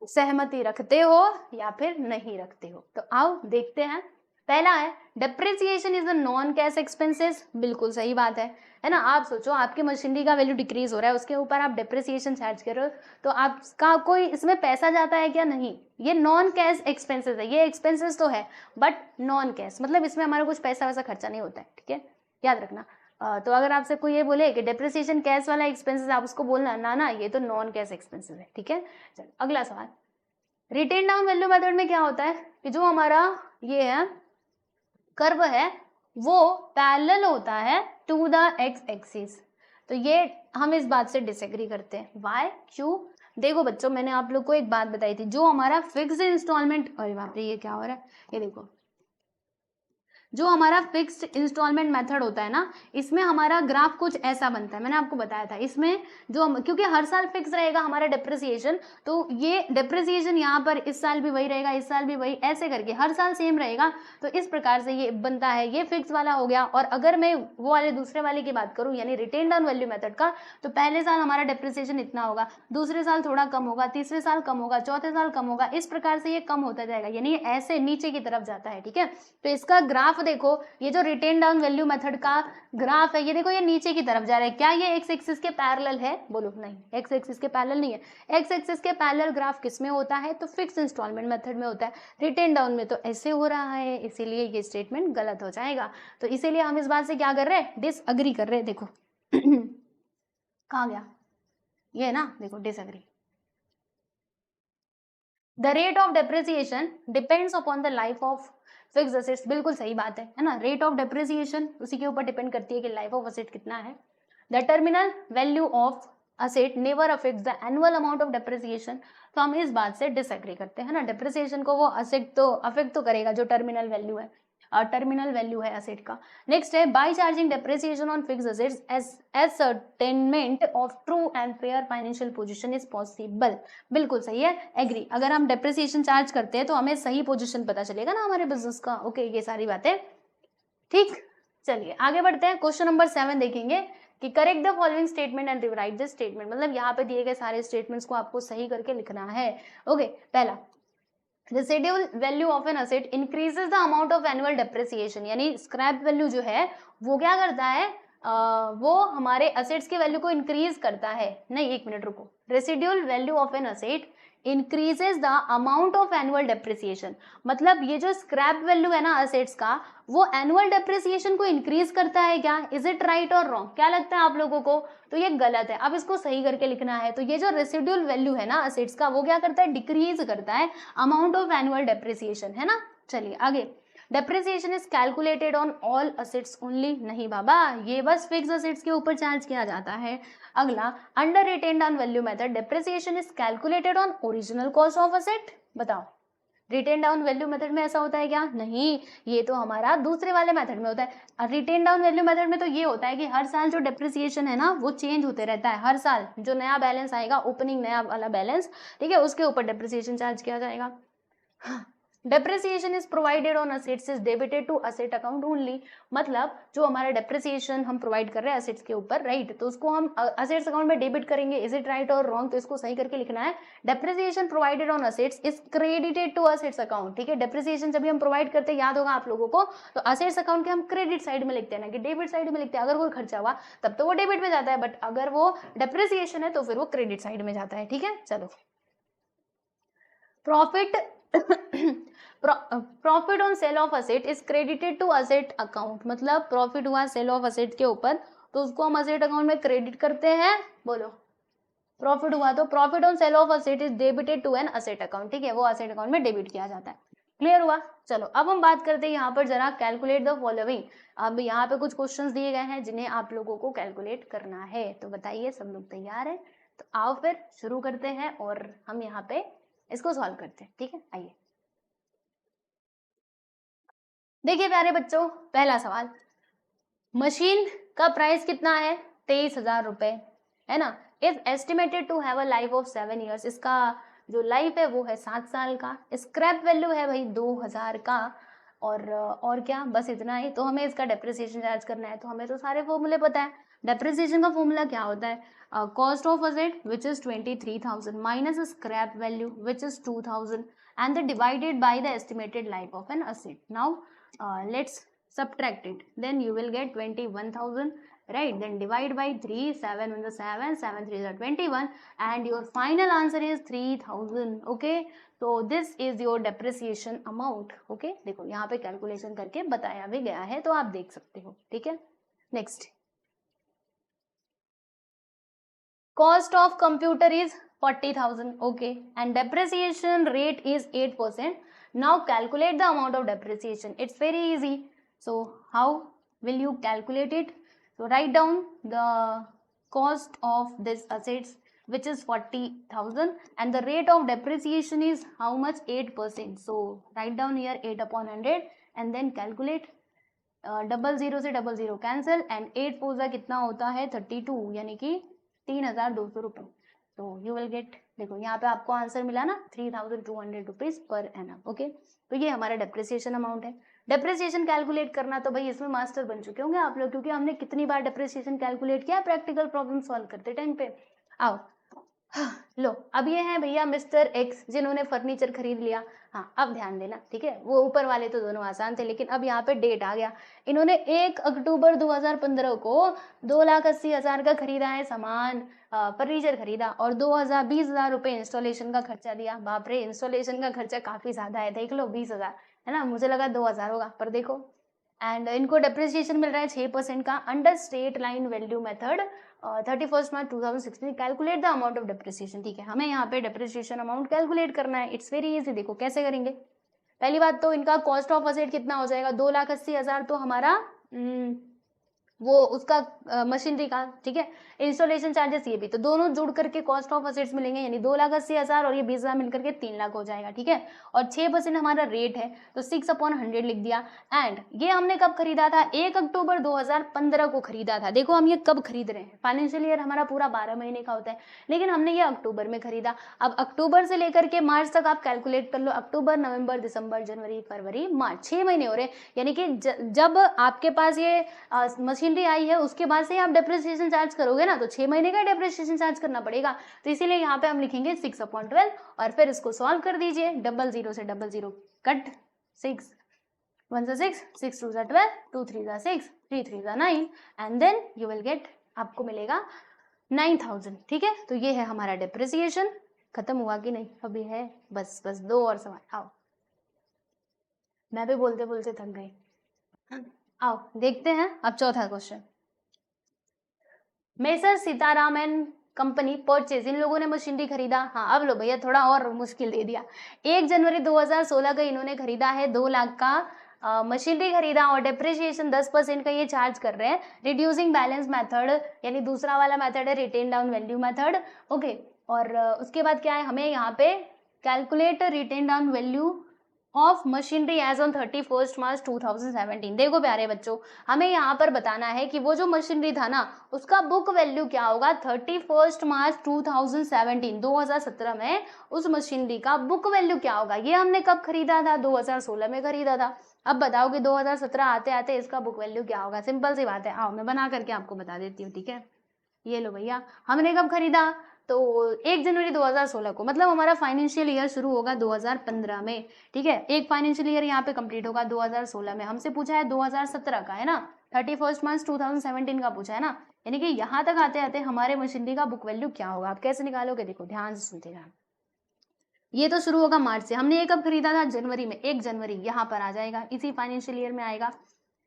सहमति रखते हो या फिर नहीं रखते हो। तो आओ देखते हैं। पहला है depreciation is a non cash expenses, बिल्कुल सही बात है ना। आप सोचो, आपकी मशीनरी का वैल्यू डिक्रीज हो रहा है, उसके ऊपर आप डेप्रिसिएशन चार्ज कर रहे हो, तो आपका कोई इसमें पैसा जाता है क्या? नहीं, ये नॉन कैश एक्सपेंसेस है। ये एक्सपेंसेस तो है बट नॉन कैश, मतलब इसमें हमारा कुछ पैसा वैसा खर्चा नहीं होता है। ठीक है, याद रखना। तो अगर आपसे कोई ये बोले कि डेप्रिसिएशन कैश वाला एक्सपेंसेस, आप उसको बोलना ना ना, ये तो नॉन कैश एक्सपेंसेस है। ठीक है, चलो अगला सवाल। रिटेन डाउन वैल्यू मेथड में क्या होता है कि जो हमारा ये है कर्व है वो पैरेलल होता है टू द एक्स एक्सिस। तो ये हम इस बात से डिसएग्री करते हैं। व्हाई, क्यों? देखो बच्चों, मैंने आप लोग को एक बात बताई थी, जो हमारा फिक्स्ड इंस्टॉलमेंट, अरे बाप रे ये क्या हो रहा है, ये देखो, जो हमारा फिक्स्ड इंस्टॉलमेंट मेथड होता है ना, इसमें हमारा ग्राफ कुछ ऐसा बनता है, मैंने आपको बताया था। इसमें जो क्योंकि हर साल फिक्स रहेगा हमारा डेप्रिसिएशन, तो ये डेप्रिसिएशन यहाँ पर इस साल भी वही रहेगा, इस साल भी वही, ऐसे करके हर साल सेम रहेगा। तो इस प्रकार से ये बनता है, ये फिक्स वाला हो गया। और अगर मैं वो वाले दूसरे वाले की बात करूँ, यानी रिटेन डाउन वैल्यू मेथड का, तो पहले साल हमारा डेप्रिसिएशन इतना होगा, दूसरे साल थोड़ा कम होगा, तीसरे साल कम होगा, चौथे साल कम होगा, इस प्रकार से ये कम होता जाएगा, यानी ऐसे नीचे की तरफ जाता है। ठीक है, तो इसका ग्राफ देखो, ये जो रिटेन डाउन वैल्यू मेथड का ग्राफ है, ये देखो ये नीचे की तरफ जा रहा है। क्या ये एक्स एक्सिस के पैरेलल है? बोलो नहीं, एक्स एक्सिस के पैरेलल नहीं है। एक्स एक्सिस के पैरेलल ग्राफ किस में होता है? तो फिक्स इंस्टॉलमेंट मेथड में होता है। रिटेन डाउन में तो ऐसे हो रहा है, इसीलिए ये स्टेटमेंट गलत हो जाएगा। तो इसीलिए हम इस बात से क्या कर रहे हैं, डिसएग्री कर रहे हैं। देखो कहाँ गया ये ना, देखो disagree. The rate of depreciation depends upon the life of fixed assets, बिल्कुल सही बात है ना। रेट ऑफ डेप्रिसिएशन उसी के ऊपर डिपेंड करती है कि लाइफ ऑफ असेट कितना है। The terminal value of asset never affects the annual amount of depreciation, तो हम इस बात से डिसएग्री करते हैं ना। डेप्रिसिएशन को वो असेट तो अफेक्ट तो करेगा जो टर्मिनल वैल्यू है। टर्मिनल वैल्यू है एसेट का। नेक्स्ट है by charging depreciation on fixed assets ascertainment of true and fair financial position is possible. बिल्कुल सही है, एग्री। अगर हम डेप्रिसिएशन चार्ज करते हैं तो हमें सही पोजीशन पता चलेगा ना हमारे बिजनेस का। ओके, ये सारी बातें ठीक। चलिए आगे बढ़ते हैं। क्वेश्चन नंबर 7 देखेंगे कि correct the following statement and rewrite this statement. मतलब यहाँ पे दिए गए सारे स्टेटमेंट्स को आपको सही करके लिखना है। ओके, पहला residual value of an asset increases the amount of annual depreciation, यानी स्क्रैप वैल्यू जो है वो क्या करता है, वो हमारे असेट्स के वैल्यू को इंक्रीज करता है। नहीं, एक मिनट रुको। Residual value of an asset increases the amount of annual depreciation, मतलब ये जो स्क्रैप वैल्यू है ना असेट्स का, वो एनुअल डेप्रिसिएशन को इंक्रीज करता है क्या? इज इट राइट और रॉन्ग? क्या लगता है आप लोगों को? तो ये गलत है। अब इसको सही करके लिखना है। तो ये जो रेसिडुअल वैल्यू है ना असेट्स का, वो क्या करता है? डिक्रीज करता है अमाउंट ऑफ एनुअल डेप्रिसिएशन, है ना। चलिए आगे। Depreciation is calculated on all assets only. नहीं बाबा, ये बस फिक्स असेट्स के ऊपर चार्ज किया जाता है। अगला, under retained on value method depreciation is calculated on original cost of asset. बताओ, रिटेन डाउन वैल्यू मेथड में ऐसा होता है क्या? नहीं, ये तो हमारा दूसरे वाले मेथड में होता है। रिटेन डाउन वैल्यू मेथड में तो ये होता है कि हर साल जो डेप्रिसिएशन है ना वो चेंज होते रहता है। हर साल जो नया बैलेंस आएगा, ओपनिंग नया वाला बैलेंस, ठीक है, उसके ऊपर डेप्रिसिएशन चार्ज किया जाएगा। Depreciation is provided on assets is debited to asset account only. मतलब जो हमारा डेप्रिसिएशन हम प्रोवाइड कर रहे हैं असेट्स के ऊपर, राइट, तो उसको हम असेट्स अकाउंट में डेबिट करेंगे। इज इट राइट और रॉन्ग? तो इसको सही करके लिखना है। Depreciation provided on assets is credited to assets account. ठीक है, डेप्रिसिएशन जब भी हम प्रोवाइड करते हैं, याद होगा आप लोगों को, तो असेट्स अकाउंट के हम क्रेडिट साइड में लिखते हैं ना कि डेबिट साइड में लिखते हैं। अगर कोई खर्चा हुआ तब तो वो डेबिट में जाता है, बट अगर वो डेप्रिसिएशन है तो फिर वो क्रेडिट साइड में जाता है। ठीक है, चलो। Profit on sale of asset is credited to asset account. मतलब प्रॉफिट हुआ सेल ऑफ असेट के ऊपर तो उसको हम असेट अकाउंट में क्रेडिट करते हैं। बोलो, प्रॉफिट हुआ तो profit on sale of asset is debited to an asset account. ठीक है, वो असेट अकाउंट में डेबिट किया जाता है। क्लियर हुआ? चलो अब हम बात करते हैं यहाँ पर जरा कैलकुलेट द फॉलोइंग। अब यहाँ पे कुछ क्वेश्चंस दिए गए हैं जिन्हें आप लोगों को कैलकुलेट करना है। तो बताइए, सब लोग तैयार है? तो आओ फिर शुरू करते हैं और हम यहाँ पे इसको सॉल्व करते हैं। ठीक है, आइए। देखिए प्यारे बच्चों, पहला सवाल, मशीन का प्राइस कितना है? 23,000 रुपए, है ना। Is estimated to have a life of 7 years. इसका जो लाइफ है वो है 7 साल का। स्क्रैप वैल्यू है भाई 2000 का। और क्या, बस इतना ही। तो हमें इसका डेप्रिसिएशन चार्ज करना है। तो हमें तो सारे फॉर्मूले पता है। डेप्रिसिएशन का फॉर्मूला क्या होता है? Cost of asset which is 23,000 minus scrap value which is 2000 and then divided by the estimated life of an asset. Now let's subtract it. Then you will get 21,000, right? Then divide by 3, 7 1 7, 7 3 21, and your final answer is 3,000. Okay, so this is your depreciation amount. Okay, देखो यहाँ पे कैलकुलेशन करके बताया भी गया है, तो आप देख सकते हो। ठीक है, next, cost of computer is 40,000. Okay, and depreciation rate is 8%. Now calculate the amount of depreciation. It's very easy. So how will you calculate it? So write down the cost of this assets which is 40,000 and the rate of depreciation is how much? 8%. So write down here 8 upon 100 and then calculate. 00 से 00 कैंसिल एंड 8 4 कितना होता है? 32, यानी कि 3,200 रुपये। तो यू विल गेट, देखो यहाँ पे आपको आंसर मिला ना, 3,200 रुपीज पर एनम। ओके, तो ये हमारा डेप्रिसिएशन अमाउंट है। डेप्रिसिएशन कैलकुलेट करना तो भाई इसमें मास्टर बन चुके होंगे आप लोग, क्योंकि हमने कितनी बार डेप्रिसिएशन कैलकुलेट किया प्रैक्टिकल प्रॉब्लम सॉल्व करते टाइम पे। आओ, लो, अब ये है भैया मिस्टर एक्स जिन्होंने फर्नीचर खरीद लिया। हाँ, अब ध्यान देना, ठीक है, वो ऊपर वाले तो दोनों आसान थे, लेकिन अब यहाँ पे डेट आ गया। इन्होंने 1 अक्टूबर 2015 को 2,80,000 का खरीदा है सामान, फर्नीचर खरीदा, और 20,000 रुपये इंस्टॉलेशन का खर्चा दिया। बाप रे, इंस्टॉलेशन का खर्चा काफी ज्यादा है, देख लो 20,000 है ना, मुझे लगा 2,000 होगा, पर देखो। एंड इनको डेप्रिसिएशन मिल रहा है 6% का under straight line value method 31 March 2016। Calculate the amount of depreciation. ठीक है, हमें यहाँ पे डेप्रिसिएशन अमाउंट कैलकुलेट करना है। It's very easy. देखो कैसे करेंगे। पहली बात तो इनका कॉस्ट ऑफ असेट कितना हो जाएगा? 2,80,000 तो हमारा वो उसका मशीनरी का, ठीक है, इंस्टॉलेशन चार्जेस ये भी, तो दोनों जुड़ करके कॉस्ट ऑफ असेट्स मिलेंगे, यानी 2,80,000 और ये 20,000 मिलकर के 3 लाख हो जाएगा, ठीक है। और 6% हमारा रेट है, तो 6/100 लिख दिया। एंड ये हमने कब खरीदा था? 1 अक्टूबर 2015 को खरीदा था। देखो हम ये कब खरीद रहे हैं, फाइनेंशियल ईयर हमारा पूरा 12 महीने का होता है, लेकिन हमने ये अक्टूबर में खरीदा। अब अक्टूबर से लेकर के मार्च तक आप कैलकुलेट कर लो, अक्टूबर, नवंबर, दिसंबर, जनवरी, फरवरी, मार्च, 6 महीने हो रहे हैं। यानी कि जब आपके पास ये मशीनरी आई है उसके बाद से आप डेप्रिसिएशन चार्ज करोगे ना, तो 6 महीने का डेप्रिसिएशन चार्ज करना पड़ेगा। तो इसीलिए यहाँ पे हम लिखेंगे 6/12 और फिर इसको सॉल्व कर दीजिए। 00 से 00 कट, 6 1 से 6, 6 2 12, 2 3 6, 3 3 9 and then you will get, आपको मिलेगा 9,000, ठीक है। तो ये है हमारा डेप्रिसिएशन। खत्म हुआ कि नहीं? अभी है, बस 2 और सवाल। आओ, मैं भी बोलते बोलते थक गई। आओ देखते हैं अब चौथा question. Messrs Sitaram and company purchase, इन लोगों ने मशीनरी खरीदा। हाँ अब लो भैया, थोड़ा और मुश्किल दे दिया। 1 जनवरी 2016 का इन्होंने खरीदा है, 2 लाख का मशीनरी खरीदा और डेप्रिसिएशन 10% का ये चार्ज कर रहे हैं। रिड्यूसिंग बैलेंस मेथड, यानी दूसरा वाला मेथड है written down value method, okay. और उसके बाद क्या है, हमें यहाँ पे calculate written down value of machinery as on 31 March 2017। देखो प्यारे बच्चों, हमें यहाँ पर बताना है कि वो जो मशीनरी था ना उसका बुक वैल्यू क्या होगा 31 मार्च 2017, 2017 में उस मशीनरी का बुक वैल्यू क्या होगा। ये हमने कब खरीदा था? 2016 में खरीदा था। अब बताओ कि 2017 आते आते इसका बुक वैल्यू क्या होगा। सिंपल सी बात है, आओ मैं बना करके आपको बता देती हूँ, ठीक है। ये लो भैया, हमने कब खरीदा? तो 1 जनवरी 2016 को, मतलब हमारा फाइनेंशियल ईयर शुरू होगा 2015 में, ठीक है। एक फाइनेंशियल ईयर यहाँ पे कंप्लीट होगा 2016 में। हमसे पूछा है 2017 का, है ना, 31 मार्च 2017 का पूछा है ना, यानी कि यहाँ तक आते आते हमारे मशीनरी का बुक वैल्यू क्या होगा। आप कैसे निकालोगे? देखो ध्यान से सुनते जाओ। ये तो शुरू होगा मार्च से, हमने ये कब खरीदा था? जनवरी में। 1 जनवरी यहाँ पर आ जाएगा, इसी फाइनेंशियल ईयर में आएगा।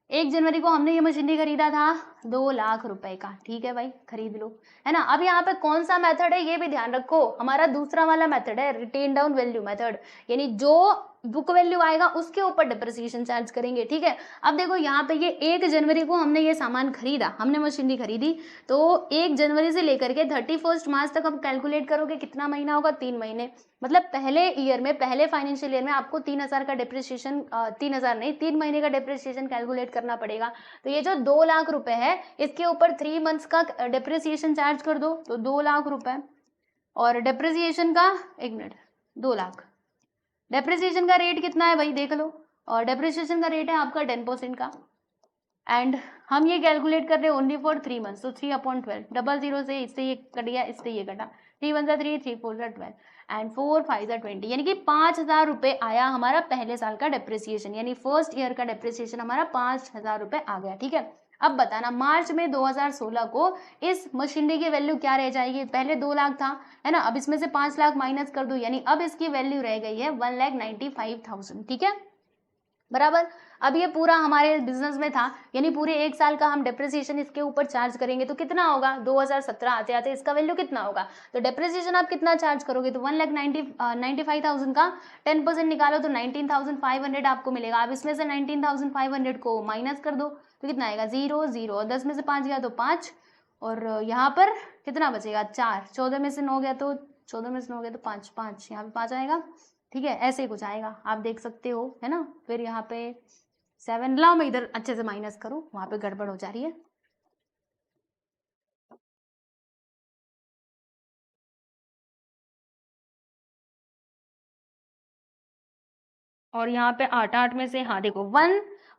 1 जनवरी को हमने ये मशीनरी खरीदा था 2 लाख रुपए का, ठीक है भाई, खरीद लो, है ना। अब यहाँ पे कौन सा मेथड है ये भी ध्यान रखो, हमारा दूसरा वाला मेथड है रिटेन डाउन वैल्यू मेथड, यानी जो बुक वैल्यू आएगा उसके ऊपर डिप्रिसिएशन चार्ज करेंगे, ठीक है। अब देखो यहाँ पे ये 1 जनवरी को हमने ये सामान खरीदा, हमने मशीनरी खरीदी, तो 1 जनवरी से लेकर के 31 मार्च तक अब कैलकुलेट करोगे कितना महीना होगा? 3 महीने। मतलब पहले ईयर में, पहले फाइनेंशियल ईयर में आपको 3,000 का डिप्रिसिएशन, 3,000 नहीं, 3 महीने का डिप्रिसिएशन कैलकुलेट करना पड़ेगा। तो ये जो 2 लाख रुपए है इसके ऊपर 3 मंथ्स का डिप्रिसिएशन चार्ज कर दो, तो 2 लाख रुपए। और डिप्रिसिएशन का, 1 मिनट, 2 लाख, डेप्रिसिएशन का रेट कितना है भाई देख लो, और डेप्रिसिएशन का रेट है आपका 10% का। एंड हम ये कैलकुलेट कर रहे हैं ओनली फॉर 3 मंथ्स, तो 3/12, 00 से इससे ये कट गया, इससे ये कटा, 3 1 3, 3 4 12 एंड 4 5 20, यानी कि 5,000 रुपए आया हमारा पहले साल का डेप्रिसिएशन, यानी फर्स्ट ईयर का डेप्रिसिएशन हमारा 5,000 रुपए आ गया, ठीक है। अब बताना मार्च में 2016 को इस मशीनरी की वैल्यू क्या रह जाएगी? पहले 2 लाख था, है ना, अब इसमें से 5 लाख माइनस कर दो, यानी अब इसकी वैल्यू रह गई है 1,95,000, ठीक है, बराबर। अब ये पूरा हमारे बिजनेस में था, यानी पूरे 1 साल का हम डेप्रिसिएशन इसके ऊपर चार्ज करेंगे, तो कितना होगा? 2017 आते आते इसका वैल्यू कितना होगा? तो डेप्रिसिएशन आप कितना चार्ज करोगे? तो 1,95,000 का 10% निकालो तो 19,500 आपको मिलेगा। अब इसमें से 19,500 को माइनस कर दो तो कितना आएगा? 0 0, और 10 में से 5 गया तो 5, और यहाँ पर कितना बचेगा? 4, 14 में से 9 गया तो 14 में से 9 गया तो 5 5, यहाँ पे 5 आएगा, ठीक है। ऐसे ही कुछ आएगा, आप देख सकते हो, है ना। फिर यहाँ पे 7, लाओ मैं इधर अच्छे से माइनस करूं, वहां पे गड़बड़ हो जा रही है। और यहाँ पे 8 में से, हाँ देखो,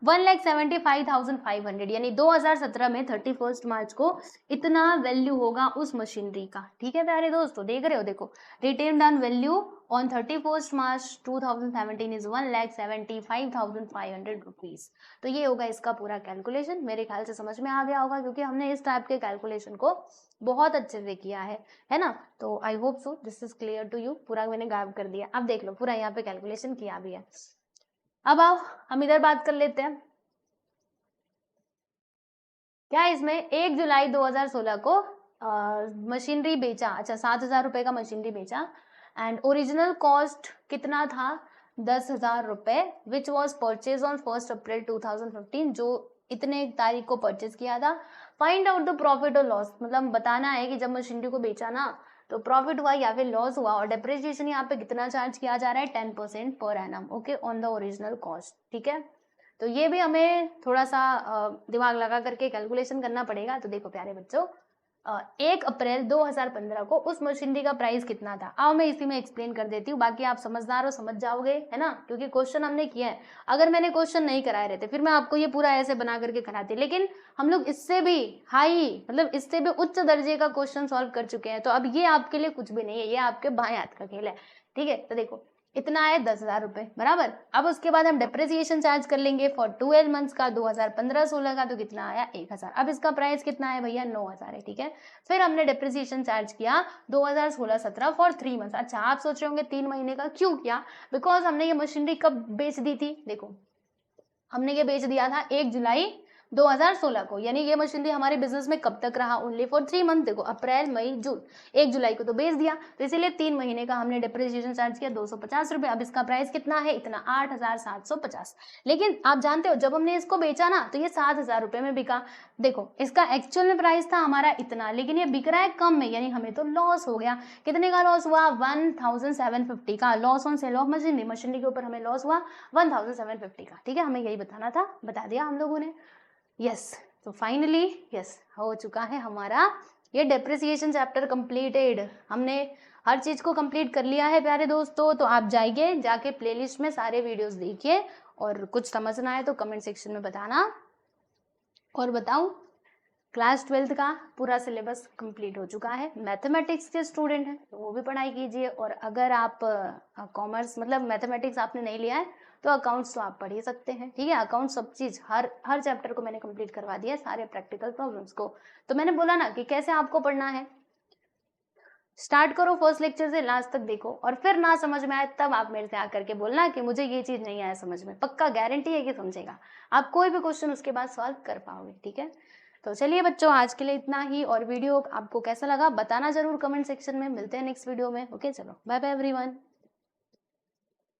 1,75,500, यानी 2017 में 31 मार्च को इतना वैल्यू होगा उस मशीनरी का, ठीक है प्यारे दोस्तों, देख रहे हो, देखो written down value on 31 March 2017 is 1,75,500 rupees. तो ये होगा इसका पूरा कैलकुलेशन। मेरे ख्याल से समझ में आ गया होगा, क्योंकि हमने इस टाइप के कैलकुलेशन को बहुत अच्छे से किया है ना। तो I hope so this is clear to you. पूरा मैंने गायब कर दिया, अब देख लो पूरा यहाँ पे कैलकुलेशन किया भी है। अब आओ हम इधर बात कर लेते हैं, क्या इसमें 1 जुलाई 2016 को मशीनरी बेचा, अच्छा 7,000 रुपए का मशीनरी बेचा, एंड ओरिजिनल कॉस्ट कितना था? 10,000 रुपए, विच वॉज परचेज ऑन 1 अप्रैल 2015, जो इतने तारीख को परचेज किया था। फाइंड आउट द प्रॉफिट और लॉस, मतलब बताना है कि जब मशीनरी को बेचा ना तो प्रॉफिट हुआ या फिर लॉस हुआ, और डेप्रिसिएशन यहाँ पे कितना चार्ज किया जा रहा है 10% per annum, okay, on the original cost, ठीक है। तो ये भी हमें थोड़ा सा दिमाग लगा करके कैलकुलेशन करना पड़ेगा। तो देखो प्यारे बच्चों, 1 अप्रैल 2015 को उस मशीनरी का प्राइस कितना था, अब मैं इसी में एक्सप्लेन कर देती हूँ, बाकी आप समझदार हो, समझ जाओगे, है ना, क्योंकि क्वेश्चन हमने किया है। अगर मैंने क्वेश्चन नहीं कराए रहते फिर मैं आपको ये पूरा ऐसे बना करके कराती, लेकिन हम लोग इससे भी हाई, मतलब इससे भी उच्च दर्जे का क्वेश्चन सॉल्व कर चुके हैं, तो अब ये आपके लिए कुछ भी नहीं है, ये आपके बाएं हाथ का खेल है, ठीक है। तो देखो इतना है 10,000 रुपए बराबर। अब उसके बाद हम डेप्रिसिएशन चार्ज कर लेंगे फॉर 12 मंथ्स का 2015-16 का, तो कितना आया 1,000। अब इसका प्राइस कितना है भैया 9,000 है, ठीक है। फिर हमने डेप्रिसिएशन चार्ज किया 2016-17 फॉर 3 मंथ्स। अच्छा आप सोच रहे होंगे 3 महीने का क्यों किया, बिकॉज हमने ये मशीनरी कब बेच दी थी, देखो हमने ये बेच दिया था 1 जुलाई 2016 को, यानी ये मशीनरी हमारे बिजनेस में कब तक रहा, ओनली फॉर 3 मंथ। देखो अप्रैल मई जून, 1 जुलाई को तो बेच दिया, तो इसीलिए 3 महीने का हमने डिप्रिसिएशन चार्ज किया 250 रुपए। अब इसका प्राइस कितना है, इतना 8,750। लेकिन आप जानते हो जब हमने इसको बेचा ना तो ये 7,000 रुपए में बिका। देखो इसका एक्चुअल में प्राइस था हमारा इतना, लेकिन ये बिक रहा है कम में, यानी हमें तो लॉस हो गया। कितने का लॉस हुआ, 1,750 का loss on sale of machinery. Machinery के ऊपर हमें लॉस हुआ 1,750 का, ठीक है। हमें यही बताना था, बता दिया हम लोगों ने। यस, तो फाइनली यस हो चुका है हमारा ये डेप्रिसिएशन चैप्टर कंप्लीटेड। हमने हर चीज को कंप्लीट कर लिया है प्यारे दोस्तों। तो आप जाइए, जाके प्लेलिस्ट में सारे वीडियोस देखिए, और कुछ समझना है तो कमेंट सेक्शन में बताना। और बताऊं, क्लास 12th का पूरा सिलेबस कंप्लीट हो चुका है। मैथमेटिक्स के स्टूडेंट हैं तो वो भी पढ़ाई कीजिए, और अगर आप कॉमर्स मतलब मैथमेटिक्स आपने नहीं लिया है तो अकाउंट्स तो आप पढ़ ही सकते हैं, ठीक है। अकाउंट सब चीज हर चैप्टर को मैंने कंप्लीट करवा दिया है, सारे प्रैक्टिकल प्रॉब्लम्स को। तो मैंने बोला ना कि कैसे आपको पढ़ना है, स्टार्ट करो फर्स्ट लेक्चर से लास्ट तक देखो, और फिर ना समझ में आए तब आप मेरे से आकर के बोलना कि मुझे ये चीज नहीं आया समझ में। पक्का गारंटी है कि समझेगा, आप कोई भी क्वेश्चन उसके बाद सॉल्व कर पाओगे, ठीक है। तो चलिए बच्चों, आज के लिए इतना ही, और वीडियो आपको कैसा लगा बताना जरूर कमेंट सेक्शन में। मिलते हैं नेक्स्ट वीडियो में, ओके, चलो बाय बाय एवरीवन।